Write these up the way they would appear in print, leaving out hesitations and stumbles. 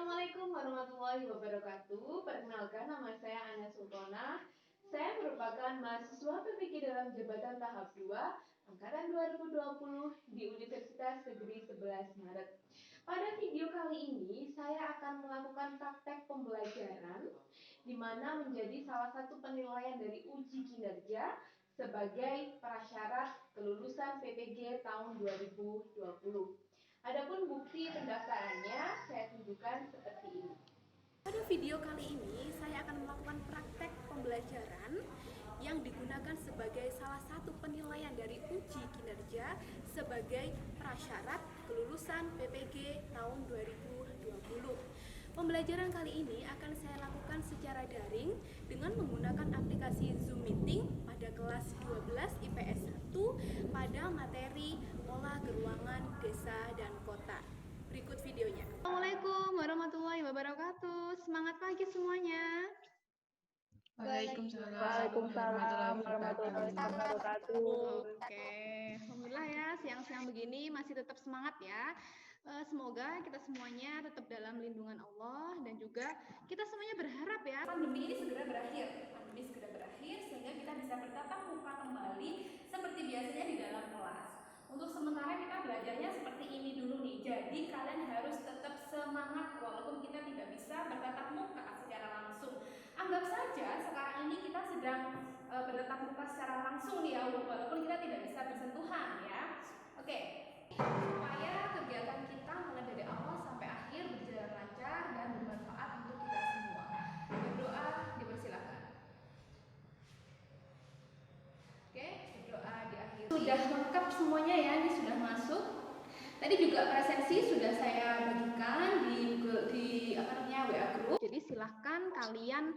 Assalamualaikum warahmatullahi wabarakatuh. Perkenalkan, nama saya Ana Sultana. Saya merupakan mahasiswa PPK dalam jabatan tahap 2 angkatan 2020 di Universitas Negeri 11 Maret. Pada video kali ini, saya akan melakukan praktek pembelajaran di mana menjadi salah satu penilaian dari uji kinerja sebagai prasyarat kelulusan PPG tahun 2020. Adapun bukti pendaftarannya saya tunjukkan seperti ini. Pada video kali ini saya akan melakukan praktek pembelajaran yang digunakan sebagai salah satu penilaian dari uji kinerja sebagai prasyarat kelulusan PPG tahun 2020. Pembelajaran kali ini akan saya lakukan secara daring dengan menggunakan aplikasi Zoom Meeting pada kelas 12 IPS 1 pada materi Pola Keruangan Desa dan Kota. Berikut videonya. Assalamualaikum warahmatullahi wabarakatuh. Semangat pagi semuanya. Waalaikumsalam warahmatullahi wabarakatuh. Oke, alhamdulillah ya, siang-siang begini masih tetap semangat ya. Semoga kita semuanya tetap dalam lindungan Allah dan juga kita semuanya berharap ya Pandemi ini segera berakhir. Sehingga kita bisa bertatap muka kembali seperti biasanya di dalam kelas. Untuk sementara kita belajarnya seperti ini dulu nih. Jadi kalian harus tetap semangat walaupun kita tidak bisa bertatap muka secara langsung. Anggap saja sekarang ini kita sedang bertatap muka secara langsung nih ya, walaupun kita tidak bisa bersentuhan ya. Oke. Supaya kegiatan kita mulai dari awal sampai akhir berjalan lancar dan bermanfaat untuk kita semua. Berdoa dipersilakan. Oke, berdoa di akhir. Sudah lengkap semuanya ya, ini sudah masuk. Tadi juga presensi sudah saya bagikan di WA group. Jadi silahkan kalian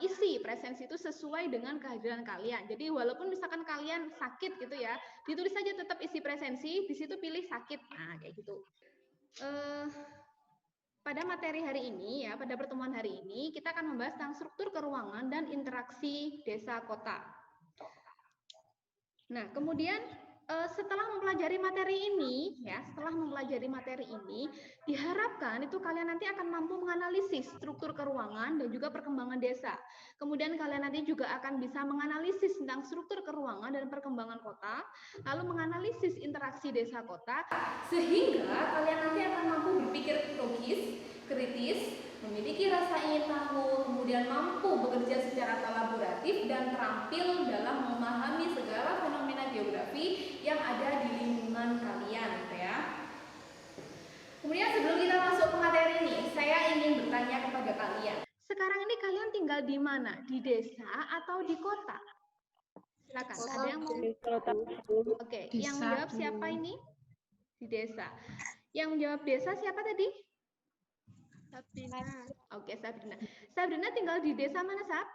isi presensi itu sesuai dengan kehadiran kalian. Jadi walaupun misalkan kalian sakit gitu ya, ditulis saja tetap isi presensi, di situ pilih sakit. Nah, kayak gitu. Pada materi hari ini ya, pada pertemuan hari ini kita akan membahas tentang struktur keruangan dan interaksi desa kota. Nah, kemudian setelah mempelajari materi ini, diharapkan itu kalian nanti akan mampu menganalisis struktur keruangan dan juga perkembangan desa. Kemudian kalian nanti juga akan bisa menganalisis tentang struktur keruangan dan perkembangan kota, lalu menganalisis interaksi desa kota, sehingga kalian nanti akan mampu berpikir logis, kritis, memiliki rasa ingin tahu, kemudian mampu bekerja secara kolaboratif dan terampil dalam memahami segala fenomena geografi yang ada di lingkungan kalian, gitu ya. Kemudian sebelum kita masuk ke materi ini, saya ingin bertanya kepada kalian. Sekarang ini kalian tinggal di mana? Di desa atau di kota? Silakan. Ada yang mau? Oke, yang menjawab siapa ini? Di desa. Yang menjawab desa siapa tadi? Sabrina. Oke, Sabrina. Sabrina tinggal di desa mana, Sab?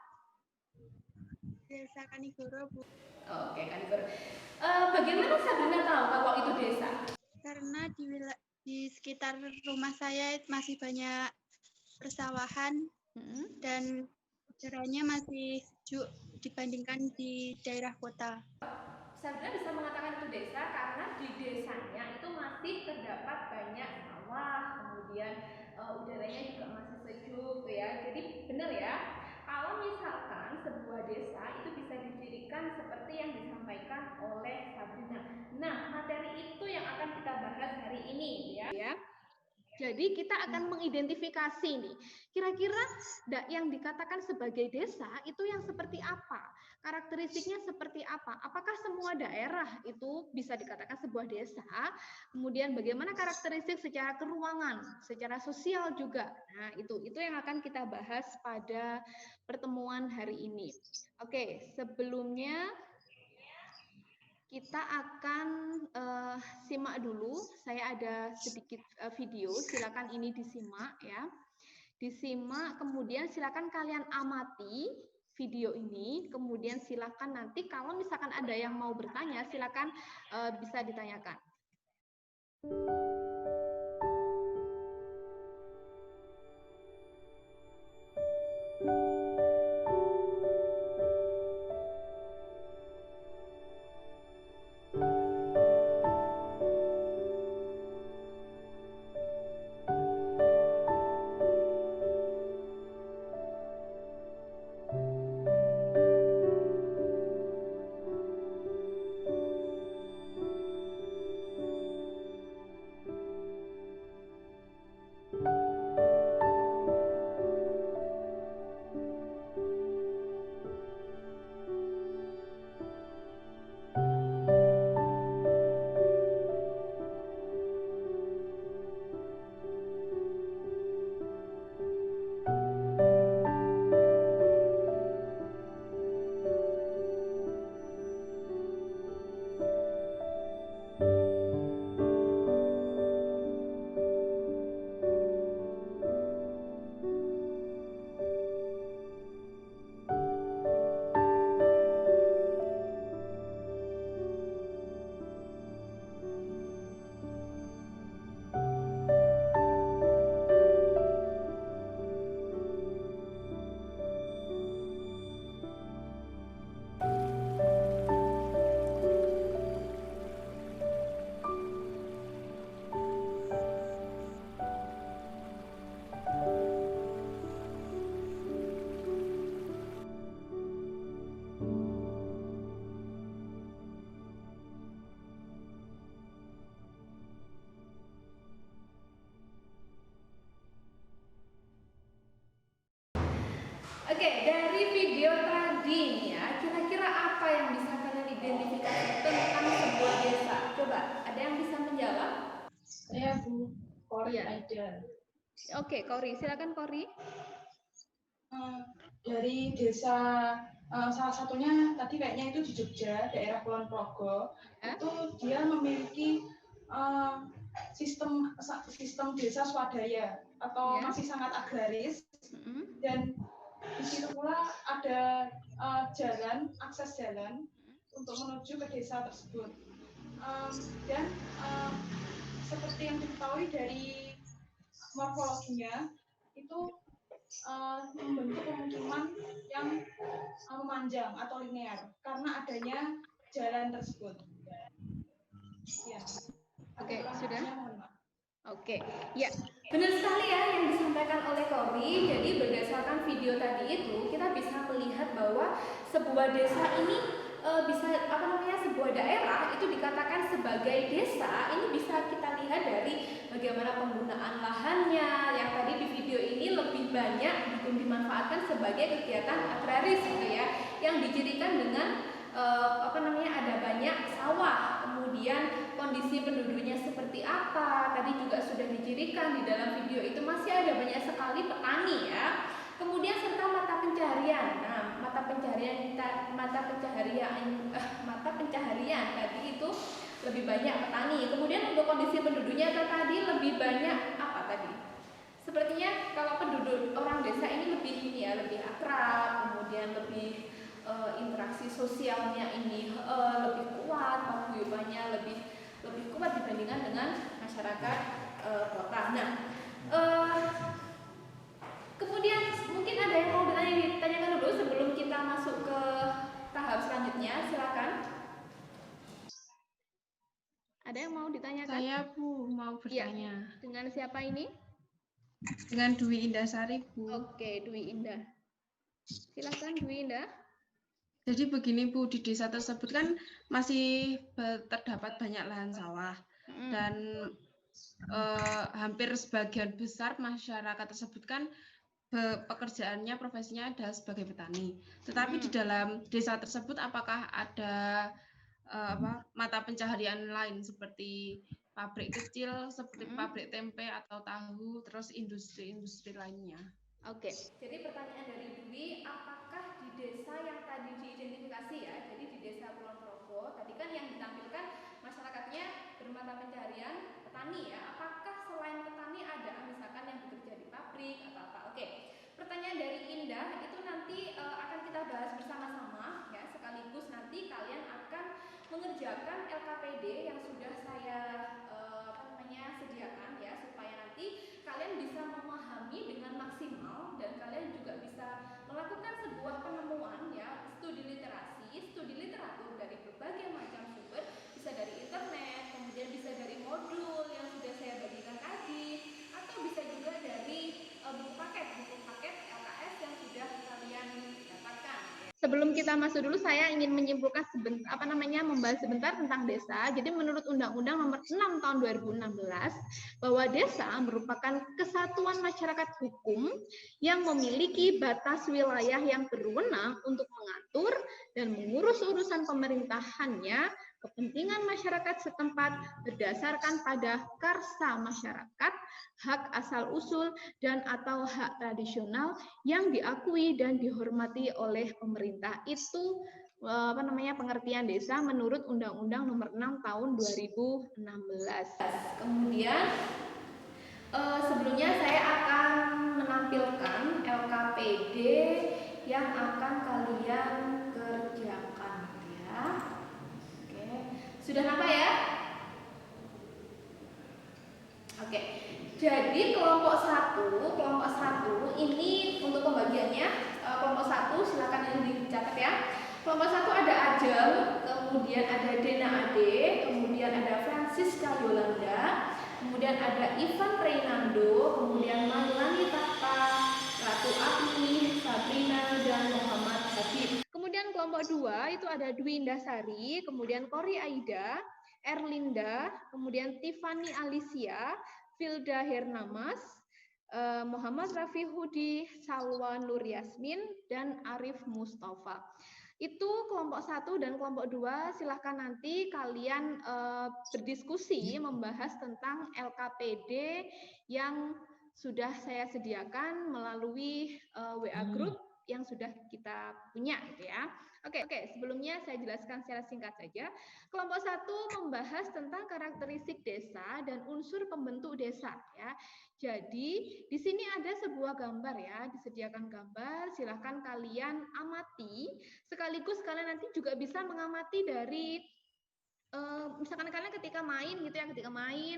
Desa Kanigoro, Bu. Oke, Kanigoro. Bagaimana Sabrina tahu kalau itu desa? Karena di sekitar rumah saya masih banyak persawahan dan udaranya masih sejuk dibandingkan di daerah kota. Sabrina bisa mengatakan itu desa karena di desanya itu masih terdapat banyak sawah, kemudian udaranya juga masih sejuk, ya. Jadi benar ya. Kalau misalkan sebuah desa itu bisa didirikan seperti yang disampaikan oleh Sabrina. Nah, materi itu yang akan kita bahas hari ini, ya. Jadi kita akan mengidentifikasi nih, kira-kira yang dikatakan sebagai desa itu yang seperti apa? Karakteristiknya seperti apa? Apakah semua daerah itu bisa dikatakan sebuah desa? Kemudian bagaimana karakteristik secara keruangan, secara sosial juga? Nah, itu yang akan kita bahas pada pertemuan hari ini. Oke, sebelumnya kita akan simak dulu. Saya ada sedikit video, silakan ini disimak ya. Disimak, kemudian silakan kalian amati video ini, kemudian silakan nanti kalau misalkan ada yang mau bertanya, silakan bisa ditanyakan. Oke, dari video tadi nih ya, kira-kira apa yang bisa kalian identifikasi tentang sebuah desa? Coba, ada yang bisa menjawab? Saya Bu Kori Iya. Aida. Oke, Kori, silakan Kori. Dari desa salah satunya tadi kayaknya itu di Jogja, daerah Kulon Progo, itu dia memiliki sistem desa swadaya atau masih sangat agraris, dan di situ pula ada akses jalan untuk menuju ke desa tersebut, dan seperti yang diketahui dari morfologinya itu membentuk pemukiman yang memanjang atau linear karena adanya jalan tersebut. Ya. Oke, sudah. Mohon maaf. Oke, ya, benar sekali ya yang disampaikan oleh Kori. Jadi berdasarkan video tadi itu kita bisa melihat bahwa sebuah desa ini sebuah daerah itu dikatakan sebagai desa. Ini bisa kita lihat dari bagaimana penggunaan lahannya yang tadi di video ini lebih banyak dimanfaatkan sebagai kegiatan agraris gitu ya, yang dicirikan dengan ada banyak sawah, kemudian kondisi penduduknya seperti apa tadi juga sudah dicirikan di dalam video itu. Masih ada banyak sekali petani ya, kemudian serta mata pencaharian. Nah, mata pencaharian tadi itu lebih banyak petani. Kemudian untuk kondisi penduduknya tadi lebih banyak apa tadi? Sepertinya kalau penduduk orang desa ini lebih akrab, kemudian lebih interaksi sosialnya ini lebih kuat, paguyubannya lebih kuat dibandingkan dengan masyarakat kota. Nah, kemudian mungkin ada yang mau ditanyakan dulu sebelum kita masuk ke tahap selanjutnya, silakan. Ada yang mau ditanyakan? Saya Bu mau bertanya. Ya, dengan siapa ini? Dengan Dwi Indasari Bu. Oke, Dwi Indah. Silakan Dwi Indah. Jadi begini Bu, di desa tersebut kan masih terdapat banyak lahan sawah dan hampir sebagian besar masyarakat tersebut kan pekerjaannya, profesinya adalah sebagai petani. Tetapi di dalam desa tersebut apakah ada mata pencaharian lain seperti pabrik kecil, seperti pabrik tempe atau tahu, terus industri-industri lainnya? Oke, jadi pertanyaan dari Dwi, apakah di desa yang tadi diidentifikasi ya, jadi di desa Kulon Progo, tadi kan yang ditampilkan masyarakatnya bermata pencaharian petani ya, apakah selain petani ada misalkan yang bekerja di pabrik atau apa? Oke, pertanyaan dari Indah itu nanti akan kita bahas bersama-sama ya, sekaligus nanti kalian akan mengerjakan LKPD yang sudah saya sediakan ya, supaya nanti kalian bisa memahami dengan maksimal dan kalian juga bisa melakukan sebuah penemuan ya, studi literasi, studi literatur dari berbagai macam sumber, bisa dari internet, kemudian bisa dari modul yang sudah saya bagikan tadi, atau bisa juga dari buku paket LKS yang sudah kalian dapatkan. Sebelum kita masuk dulu, saya ingin menyimpulkan membahas sebentar tentang desa. Jadi menurut Undang-Undang Nomor 6 Tahun 2016 bahwa desa merupakan kesatuan masyarakat hukum yang memiliki batas wilayah yang berwenang untuk mengatur dan mengurus urusan pemerintahannya, kepentingan masyarakat setempat berdasarkan pada karsa masyarakat, hak asal-usul dan atau hak tradisional yang diakui dan dihormati oleh pemerintah. Itu pengertian desa menurut Undang-Undang Nomor 6 Tahun 2016. Kemudian sebelumnya saya akan menampilkan LKPD yang akan kalian kerjakan ya. Oke. Sudah nampak ya? Oke. Jadi kelompok 1 ini untuk pembagiannya, kelompok 1 silakan yang dicatat ya. Kelompok 1 ada Ajeng, kemudian ada Dena Ade, kemudian ada Francisca Yolanda, kemudian ada Ivan Reynando, kemudian Mailani Tata, Ratu Agni, Sabrina, dan Muhammad Habib. Kemudian kelompok 2 itu ada Dwi Indasari, kemudian Kori Aida, Erlinda, kemudian Tiffany Alicia, Filda Hernamas, Muhammad Rafi Hudi, Salwa Nur Yasmin, dan Arif Mustafa. Itu kelompok 1 dan kelompok 2, silahkan nanti kalian berdiskusi membahas tentang LKPD yang sudah saya sediakan melalui WA group yang sudah kita punya gitu ya. Oke, sebelumnya saya jelaskan secara singkat saja. Kelompok 1 membahas tentang karakteristik desa dan unsur pembentuk desa ya. Jadi di sini ada sebuah gambar ya, disediakan gambar, silahkan kalian amati, sekaligus kalian nanti juga bisa mengamati dari misalkan kalian ketika main gitu ya,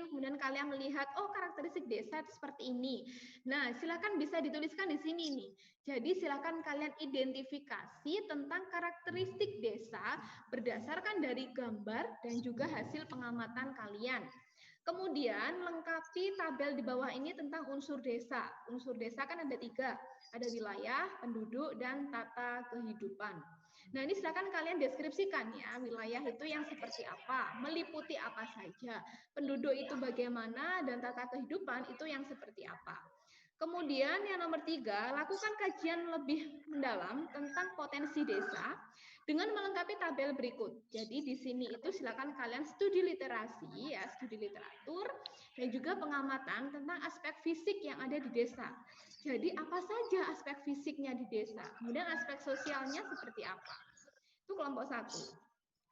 kemudian kalian melihat oh karakteristik desa itu seperti ini. Nah, silakan bisa dituliskan di sini nih. Jadi silakan kalian identifikasi tentang karakteristik desa berdasarkan dari gambar dan juga hasil pengamatan kalian. Kemudian lengkapi tabel di bawah ini tentang unsur desa. Unsur desa kan ada 3, ada wilayah, penduduk, dan tata kehidupan. Nah, ini silakan kalian deskripsikan ya, wilayah itu yang seperti apa, meliputi apa saja, penduduk itu bagaimana, dan tata kehidupan itu yang seperti apa. Kemudian yang nomor 3, lakukan kajian lebih mendalam tentang potensi desa dengan melengkapi tabel berikut. Jadi di sini itu silakan kalian studi literasi ya, studi literatur, dan juga pengamatan tentang aspek fisik yang ada di desa. Jadi apa saja aspek fisiknya di desa, kemudian aspek sosialnya seperti apa. Itu kelompok 1.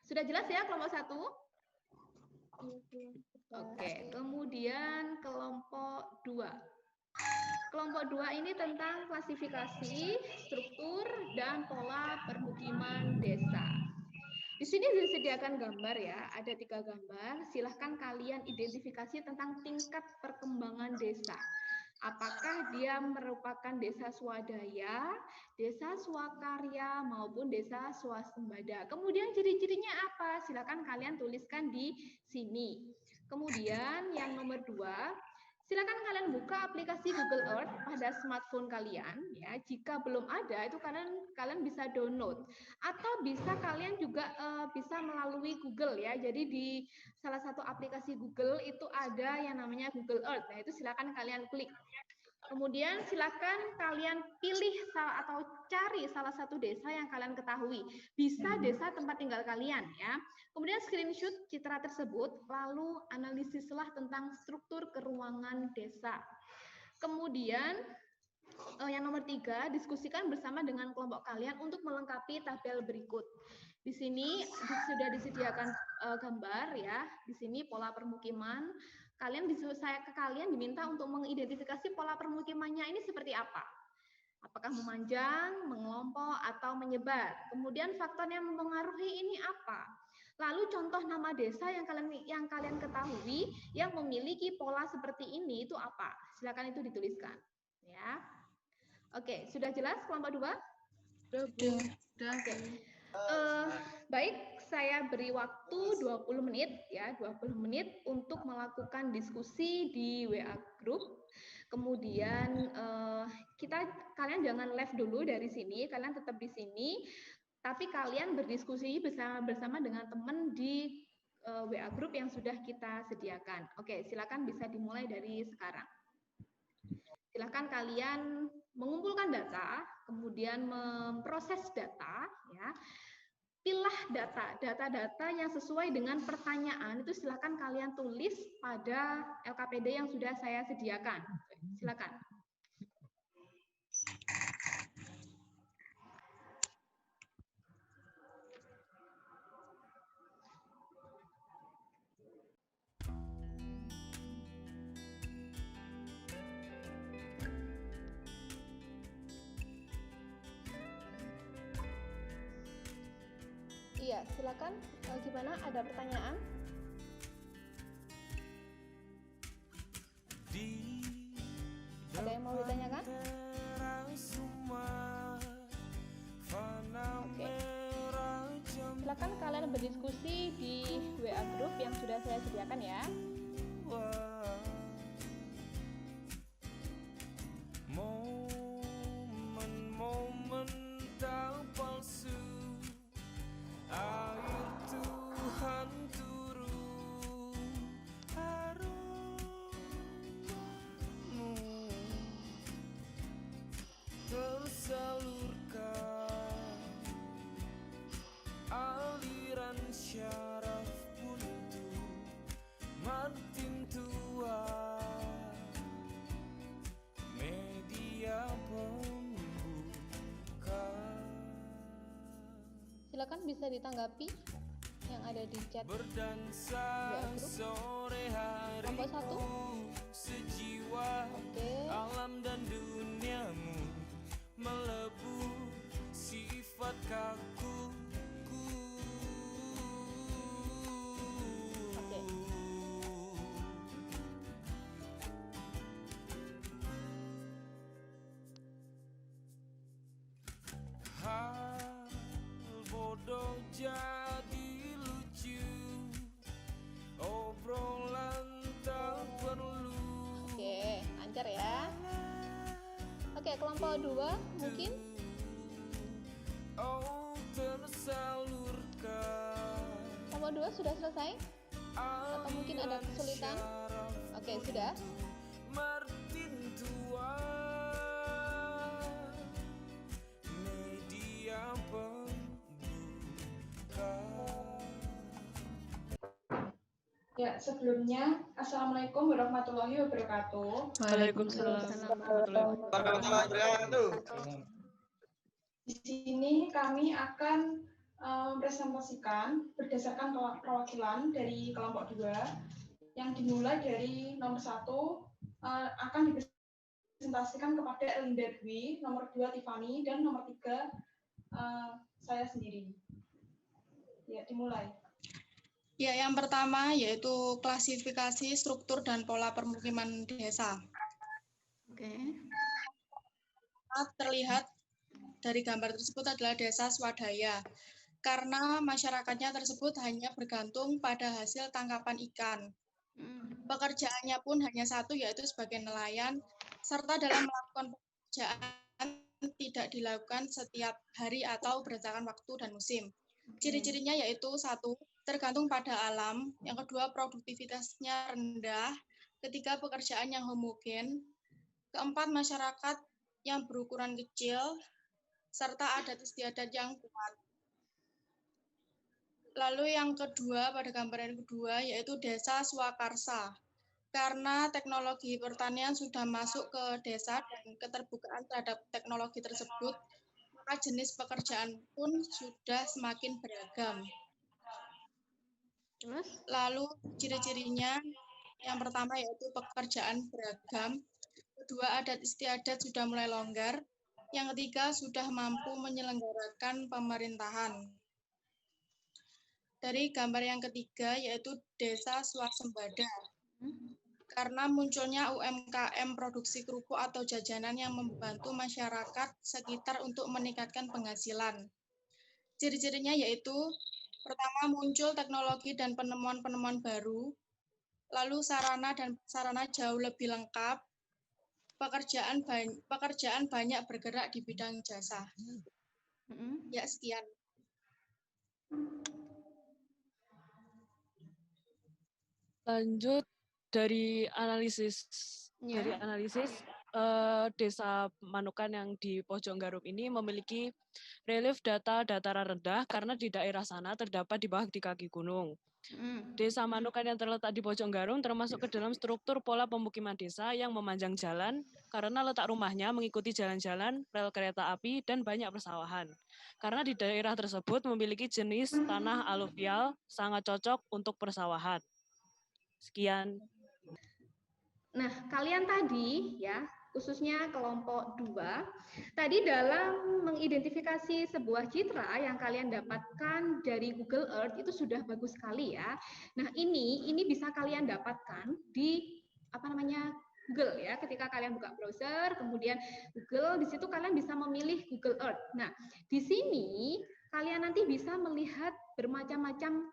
Sudah jelas ya kelompok 1? Oke, kemudian kelompok 2. Kelompok 2 ini tentang klasifikasi, struktur, dan pola permukiman desa. Di sini disediakan gambar ya, ada 3 gambar. Silahkan kalian identifikasi tentang tingkat perkembangan desa. Apakah dia merupakan desa swadaya, desa swakarya, maupun desa swasembada. Kemudian ciri-cirinya apa? Silakan kalian tuliskan di sini. Kemudian yang nomor 2, silakan kalian buka aplikasi Google Earth pada smartphone kalian ya. Jika belum ada itu kalian bisa download atau bisa kalian juga bisa melalui Google ya. Jadi di salah satu aplikasi Google itu ada yang namanya Google Earth. Nah, itu silakan kalian klik. Kemudian silakan kalian pilih atau cari salah satu desa yang kalian ketahui. Bisa desa tempat tinggal kalian ya. Kemudian screenshot citra tersebut, lalu analisislah tentang struktur keruangan desa. Kemudian yang nomor 3, diskusikan bersama dengan kelompok kalian untuk melengkapi tabel berikut. Di sini sudah disediakan gambar ya. Di sini pola permukiman. Kalian diminta untuk mengidentifikasi pola permukimannya ini seperti apa. Apakah memanjang, mengelompok, atau menyebar. Kemudian faktor yang mempengaruhi ini apa. Lalu contoh nama desa yang kalian ketahui yang memiliki pola seperti ini itu apa? Silakan itu dituliskan. Ya. Oke, sudah jelas kelompok 2? Sudah. Oke. Baik, saya beri waktu 20 menit ya, 20 menit untuk melakukan diskusi di WA group. Kemudian kalian jangan live dulu dari sini, kalian tetap di sini, tapi kalian berdiskusi bersama dengan teman di WA group yang sudah kita sediakan. Oke, silakan bisa dimulai dari sekarang. Silakan kalian mengumpulkan data, kemudian memproses data ya. Pilah data yang sesuai dengan pertanyaan itu silakan kalian tulis pada LKPD yang sudah saya sediakan. Silakan. Iya, silakan. Gimana? Ada pertanyaan? Ada yang mau ditanyakan? Oke. Silakan kalian berdiskusi di WA group yang sudah saya sediakan ya. salurkan aliran syaraf buntu Martin tua media pembuka. Silakan bisa ditanggapi yang ada di chat Berdansa sore hari sejiwa alam dan duniamu melebu sifat kakuku. Hal bodoh jadi lucu, obrolan tak perlu. Oke, lancar ya. Oke, kelompok 2 mungkin. Oh, tersalurkan. Kelompok 2 sudah selesai? Atau mungkin ada kesulitan? Oke, sudah. Martin tua media pembuka. Ya, sebelumnya Assalamualaikum warahmatullahi wabarakatuh. Waalaikumsalam warahmatullahi wabarakatuh. Di sini kami akan mempresentasikan berdasarkan perwakilan dari kelompok 2 yang dimulai dari nomor 1 akan dipresentasikan kepada Elinda Dwi, nomor 2 Tiffany, dan nomor 3 saya sendiri. Ya, dimulai. Ya, yang pertama yaitu klasifikasi struktur dan pola permukiman desa. Oke. Terlihat dari gambar tersebut adalah desa swadaya, karena masyarakatnya tersebut hanya bergantung pada hasil tangkapan ikan. Pekerjaannya pun hanya satu, yaitu sebagai nelayan, serta dalam melakukan pekerjaan tidak dilakukan setiap hari atau berdasarkan waktu dan musim. Ciri-cirinya yaitu 1, tergantung pada alam, yang kedua produktivitasnya rendah, ketiga pekerjaan yang homogen, keempat masyarakat yang berukuran kecil, serta adat istiadat yang kuat. Lalu yang kedua, pada gambaran kedua, yaitu desa swakarsa. Karena teknologi pertanian sudah masuk ke desa dan keterbukaan terhadap teknologi tersebut, maka jenis pekerjaan pun sudah semakin beragam. Lalu ciri-cirinya, yang pertama yaitu pekerjaan beragam, kedua adat istiadat sudah mulai longgar, yang ketiga sudah mampu menyelenggarakan pemerintahan. Dari gambar yang ketiga yaitu desa swasembada. Karena munculnya UMKM produksi kerupuk atau jajanan yang membantu masyarakat sekitar untuk meningkatkan penghasilan. Ciri-cirinya yaitu pertama muncul teknologi dan penemuan-penemuan baru, lalu sarana dan prasarana jauh lebih lengkap, pekerjaan banyak bergerak di bidang jasa. Ya, sekian. Lanjut dari analisis desa Manukan yang di pojok Garum ini memiliki relief dataran rendah karena di daerah sana terdapat di bawah di kaki gunung. Desa Manukan yang terletak di pojok Garum termasuk ke dalam struktur pola pemukiman desa yang memanjang jalan karena letak rumahnya mengikuti jalan-jalan, rel kereta api, dan banyak persawahan. Karena di daerah tersebut memiliki jenis tanah aluvial sangat cocok untuk persawahan. Sekian. Nah, kalian tadi ya, khususnya kelompok 2, tadi dalam mengidentifikasi sebuah citra yang kalian dapatkan dari Google Earth itu sudah bagus sekali ya. Nah, ini bisa kalian dapatkan di Google ya. Ketika kalian buka browser, kemudian Google, di situ kalian bisa memilih Google Earth. Nah, di sini kalian nanti bisa melihat bermacam-macam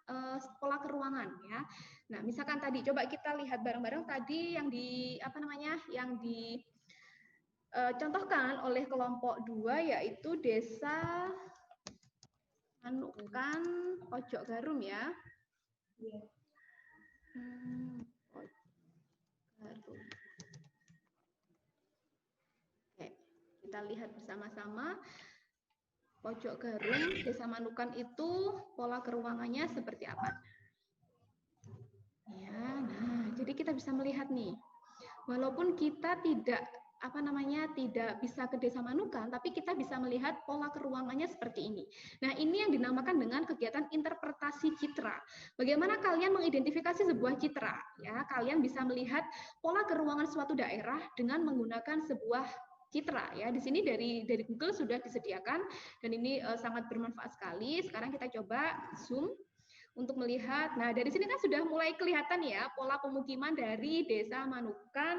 pola keruangan ya. Nah, misalkan tadi coba kita lihat bareng-bareng tadi yang contohkan oleh kelompok 2 yaitu desa Manukan Pojok Garum ya. Garum. Oke, kita lihat bersama-sama. Pojok Garum, Desa Manukan itu pola keruangannya seperti apa? Ya, nah, jadi kita bisa melihat nih, walaupun kita tidak tidak bisa ke Desa Manukan, tapi kita bisa melihat pola keruangannya seperti ini. Nah, ini yang dinamakan dengan kegiatan interpretasi citra. Bagaimana kalian mengidentifikasi sebuah citra? Ya, kalian bisa melihat pola keruangan suatu daerah dengan menggunakan sebuah citra. Ya, di sini dari Google sudah disediakan dan ini sangat bermanfaat sekali. Sekarang kita coba zoom untuk melihat. Nah, dari sini kan sudah mulai kelihatan ya pola pemukiman dari Desa Manukan,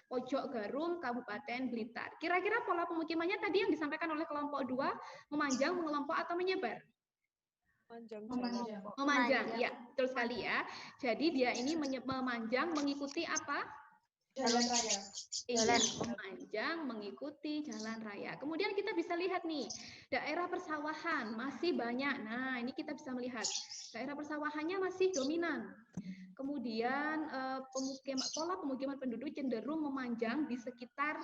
Pojok Garum, Kabupaten Blitar. Kira-kira pola pemukimannya tadi yang disampaikan oleh kelompok 2, memanjang, mengelompok, atau menyebar? Memanjang, ya, betul sekali ya. Jadi dia ini memanjang mengikuti apa? Jalan raya. Iya, memanjang mengikuti jalan raya. Kemudian kita bisa lihat nih, daerah persawahan masih banyak. Nah, ini kita bisa melihat daerah persawahannya masih dominan. Kemudian pola pemukiman penduduk cenderung memanjang di sekitar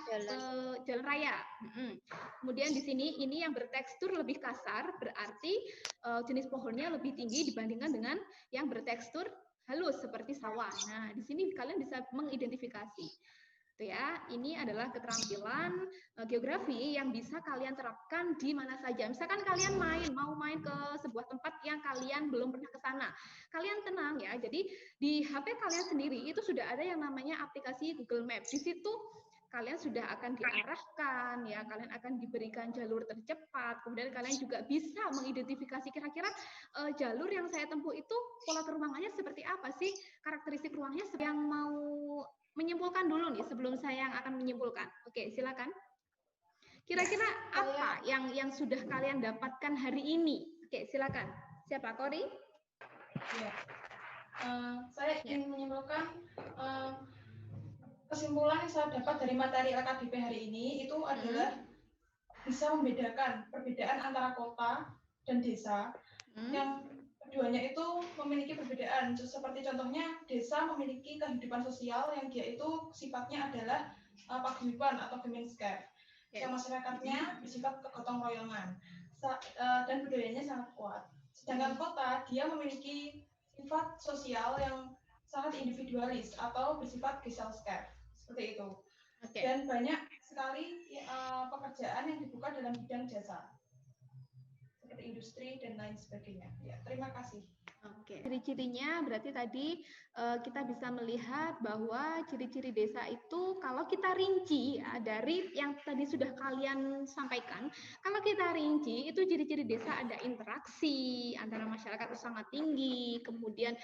jalan raya. Kemudian di sini ini yang bertekstur lebih kasar, berarti jenis pohonnya lebih tinggi dibandingkan dengan yang bertekstur halus seperti sawah. Nah, di sini kalian bisa mengidentifikasi. Tuh ya, ini adalah keterampilan geografi yang bisa kalian terapkan di mana saja. Misalkan kalian mau main ke sebuah tempat yang kalian belum pernah ke sana. Kalian tenang ya. Jadi di HP kalian sendiri itu sudah ada yang namanya aplikasi Google Maps. Di situ kalian sudah akan diarahkan, ya, kalian akan diberikan jalur tercepat, kemudian kalian juga bisa mengidentifikasi kira-kira jalur yang saya tempuh itu pola keruangannya seperti apa sih, karakteristik ruangnya. Yang mau menyimpulkan dulu nih sebelum saya yang akan menyimpulkan. Oke, silakan. Kira-kira apa yang sudah kalian dapatkan hari ini? Oke, silakan. Siapa, Kori? Ya. Saya ingin menyimpulkan kesimpulan yang saya dapat dari materi LKDP hari ini itu adalah bisa membedakan perbedaan antara kota dan desa yang keduanya itu memiliki perbedaan. Seperti contohnya desa memiliki kehidupan sosial yang dia itu sifatnya adalah paguyuban atau gemenscape, yang masyarakatnya bersifat kegotong royongan dan budayanya sangat kuat. Sedangkan kota dia memiliki sifat sosial yang sangat individualis atau bersifat Gesellschaft, seperti itu. Dan banyak sekali pekerjaan yang dibuka dalam bidang jasa, seperti industri dan lain sebagainya. Ya, terima kasih. Oke, ciri-cirinya berarti tadi kita bisa melihat bahwa ciri-ciri desa itu kalau kita rinci ya, dari yang tadi sudah kalian sampaikan, kalau kita rinci itu ciri-ciri desa ada interaksi antara masyarakat itu sangat tinggi, kemudian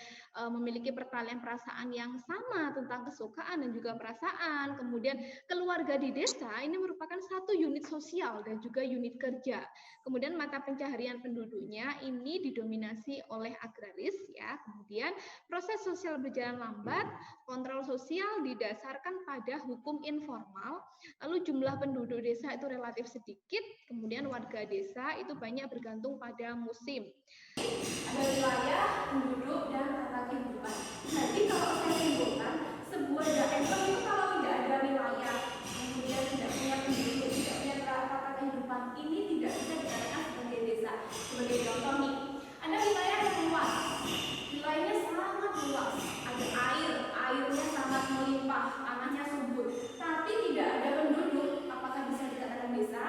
memiliki pertalian perasaan yang sama tentang kesukaan dan juga perasaan, kemudian keluarga di desa ini merupakan satu unit sosial dan juga unit kerja. Kemudian mata pencaharian penduduknya ini didominasi oleh agraris ya. Kemudian proses sosial berjalan lambat, kontrol sosial didasarkan pada hukum informal. Lalu jumlah penduduk desa itu relatif sedikit, kemudian warga desa itu banyak bergantung pada musim. Ada wilayah, penduduk, dan tata kehidupan. Jadi kalau saya simpulkan, sebuah daerah itu kalau tidak ada wilayah, kemudian tidak punya penduduk, tidak punya tata kehidupan, ini tidak bisa dikatakan sebagai desa. Sebagai contoh nih, ada wilayah yang luas, wilayahnya sangat luas, ada airnya sangat melimpah, tanahnya subur, tapi tidak ada penduduk, apakah bisa dikatakan desa?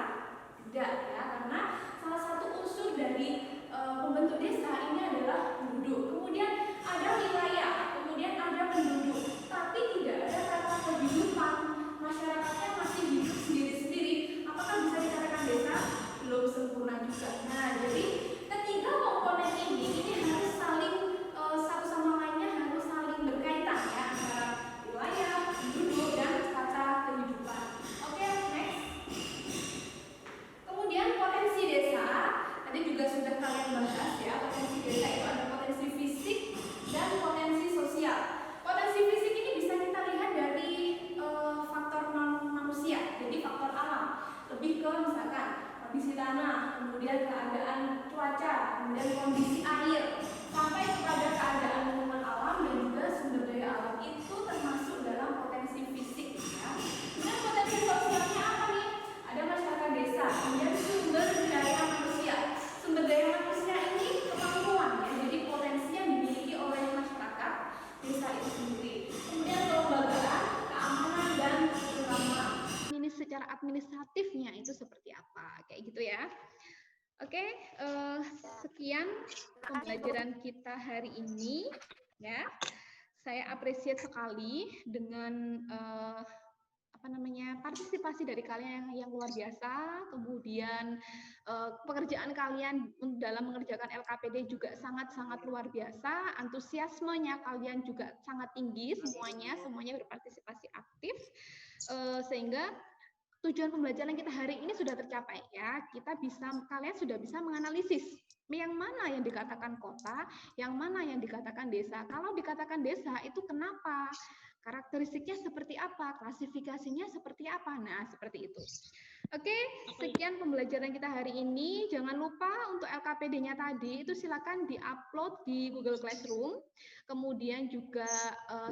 Tidak ya, karena salah satu unsur dari pembentuk desa ini adalah penduduk. Kemudian ada wilayah, kemudian ada penduduk, tapi tidak ada tata kehidupan, masyarakatnya masih hidup sendiri-sendiri. Apakah bisa dikatakan desa? Belum sempurna juga. Nah, jadi ketiga komponen ini harus saling satu sama lainnya harus saling berkaitan ya, antara wilayah, penduduk, dan tata kehidupan. Oke, next. Kemudian potensi desa tadi juga sudah kalian bahas ya. Potensi desa itu ada potensi fisik dan potensi sosial. Potensi fisik ini bisa kita lihat dari faktor non manusia, jadi faktor alam. Lebih ke misalkan kondisi tanah, kemudian keadaan cuaca, kemudian kondisi air, sampai kepada keadaan lingkungan alam dan juga sumber daya alam, itu termasuk dalam potensi fisik ya. Kemudian potensi sosialnya apa nih? Ada masyarakat administratifnya itu seperti apa, kayak gitu ya. Oke, sekian pembelajaran kita hari ini ya. Saya appreciate sekali dengan partisipasi dari kalian yang luar biasa, kemudian pekerjaan kalian dalam mengerjakan LKPD juga sangat-sangat luar biasa, antusiasmenya kalian juga sangat tinggi, semuanya berpartisipasi aktif, sehingga tujuan pembelajaran kita hari ini sudah tercapai ya. Kalian sudah bisa menganalisis yang mana yang dikatakan kota, yang mana yang dikatakan desa. Kalau dikatakan desa itu kenapa? Karakteristiknya seperti apa? Klasifikasinya seperti apa? Nah, seperti itu. Oke, sekian pembelajaran kita hari ini. Jangan lupa untuk LKPD-nya tadi itu silakan di-upload di Google Classroom. Kemudian juga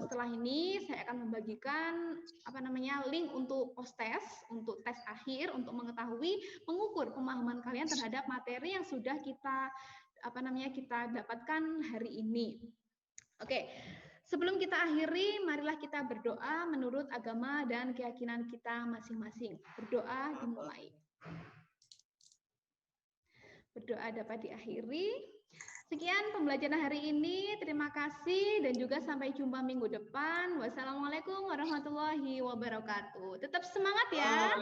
setelah ini saya akan membagikan link untuk post-test, untuk tes akhir untuk mengetahui mengukur pemahaman kalian terhadap materi yang sudah kita kita dapatkan hari ini. Oke. Sebelum kita akhiri, marilah kita berdoa menurut agama dan keyakinan kita masing-masing. Berdoa dimulai. Berdoa dapat diakhiri. Sekian pembelajaran hari ini. Terima kasih dan juga sampai jumpa minggu depan. Wassalamualaikum warahmatullahi wabarakatuh. Tetap semangat ya.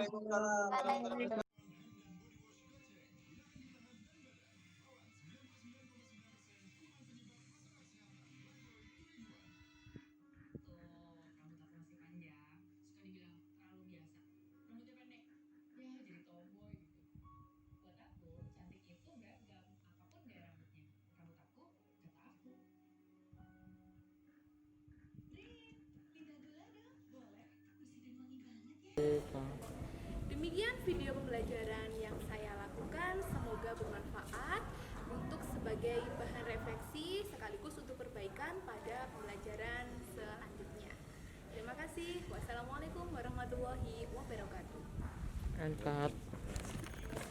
Demikian video pembelajaran yang saya lakukan, semoga bermanfaat untuk sebagai bahan refleksi sekaligus untuk perbaikan pada pembelajaran selanjutnya. Terima kasih. Wassalamualaikum warahmatullahi wabarakatuh. Angkat.